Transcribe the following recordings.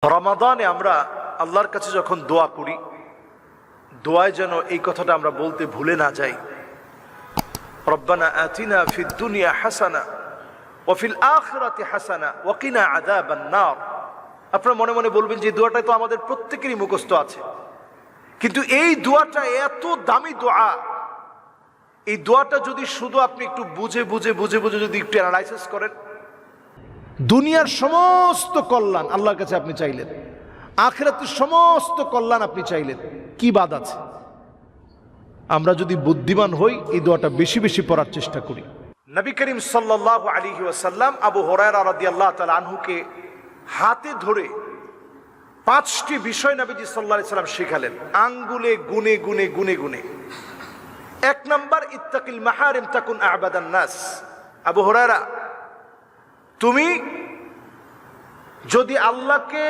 রমাদানে আমরা আল্লাহর কাছে যখন দোয়া করি, দোয়ায় যেন এই কথাটা আমরা বলতে ভুলে না যাই, রব্বানা আতিনা ফিদ দুনিয়া হাসানা ওয়া ফিল আখিরাতি হাসানা ওয়া কিনা আযাবান নার। আপনারা মনে মনে বলবেন যে দোয়াটা তো আমাদের প্রত্যেকেরই মুখস্থ আছে, কিন্তু এই দোয়াটা এত দামি দোয়া, এই দোয়াটা যদি শুধু আপনি একটু বুঝে বুঝে বুঝে বুঝে যদি একটু অ্যানালাইসিস করেন, দুনিয়ার সমস্ত কল্যাণ আল্লাহর কাছে আপনি চাইলেন, আখিরাতের সমস্ত কল্যাণ আপনি চাইলেন, কি বাদ আছে? আমরা যদি বুদ্ধিমান হই এই দোয়াটা বেশি বেশি পড়ার চেষ্টা করি। নবী করিম সাল্লাল্লাহু আলাইহি ওয়াসাল্লাম আবু হুরায়রা রাদিয়াল্লাহু তাআলা আনহুকে হাতে ধরে 5টি বিষয় নবীজি সাল্লাল্লাহু আলাইহি ওয়াসাল্লাম শেখালেন, আঙ্গুলে গুনে গুনে গুনে গুনে। 1 নাম্বার, ইত্তাকিল মাহারিম তাকুন আ'বাদান নাস। আবু হুরায়রা, তুমি যদি আল্লাহকে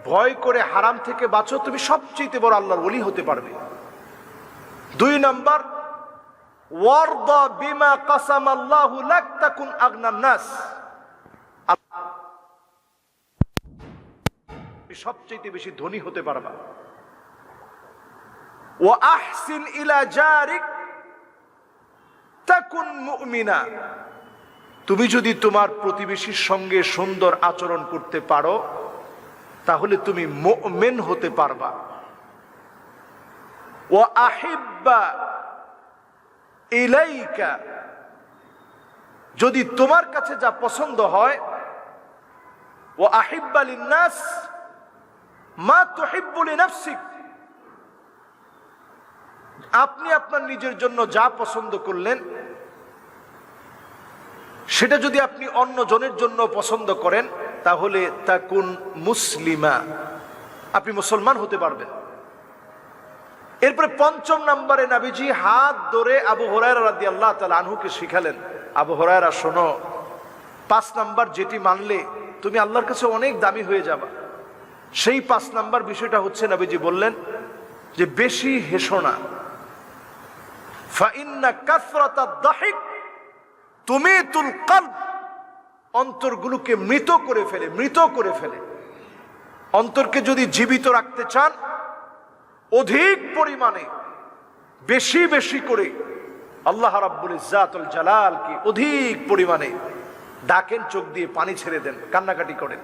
ভয় করে হারাম থেকে বাঁচো, তুমি সবচেয়ে বড় আল্লাহর ওলি হতে পারবে। 2 নাম্বার, ওয়ারদা বিমা কাসামাল্লাহু লাক তাকুন আগনান নাস। তুমি সবচেয়ে বেশি ধনী হতে পারবা। ওয়া আহসিন ইলা জারিক তাকুন মুমিনা। তুমি যদি তোমার প্রতিবেশীর সঙ্গে সুন্দর আচরণ করতে পারো তাহলে তুমি মুমিন হতে পারবা। ওয়া আহিব্বা ইলাইকা, যদি তোমার কাছে যা পছন্দ হয়, ওয়া আহিব্বা লিন্নাস মা তুহিব্বু লিনাফসিক, আপনি আপনার নিজের জন্য যা পছন্দ করলেন সেটা যদি আপনি অন্য জনের জন্য পছন্দ করেন তাহলে তাকুন মুসলিমা, আপনি মুসলমান হতে পারবেন। এরপরে 5 নম্বরে নবীজি হাত ধরে আবু হুরায়রা রাদিয়াল্লাহু তাআলা আনহুকে শিখালেন, আবু হুরায়রা শোনো, 5 নাম্বার যেটি মানলে তুমি আল্লাহর কাছে অনেক দামি হয়ে যাবা। সেই 5 নাম্বার বিষয়টা হচ্ছে, নবীজি বললেন যে বেশি হেসো না। ফাইন্না কাসরাতাদ দাহিক তুমিতুল কলব, অন্তরগুলোকে মৃত করে ফেলে। অন্তরকে যদি জীবিত রাখতে চান, অধিক পরিমাণে বেশি বেশি করে আল্লাহ রাব্বুল ইজ্জাতুল জালালকে অধিক পরিমাণে ডাকেন, চোখ দিয়ে পানি ছেড়ে দেন, কান্নাকাটি করেন,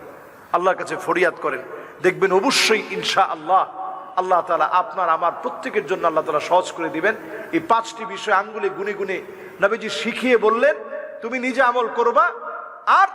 আল্লাহর কাছে ফরিয়াদ করেন, দেখবেন অবশ্যই ইনশাআল্লাহ আল্লাহ তাআলা আপনার আমার প্রত্যেকের জন্য আল্লাহ তাআলা সহজ করে দিবেন। এই 5টি বিষয় আঙ্গুলে গুনে গুনে নবীজি শিখিয়ে বললেন, তুমি নিজে আমল করবা আর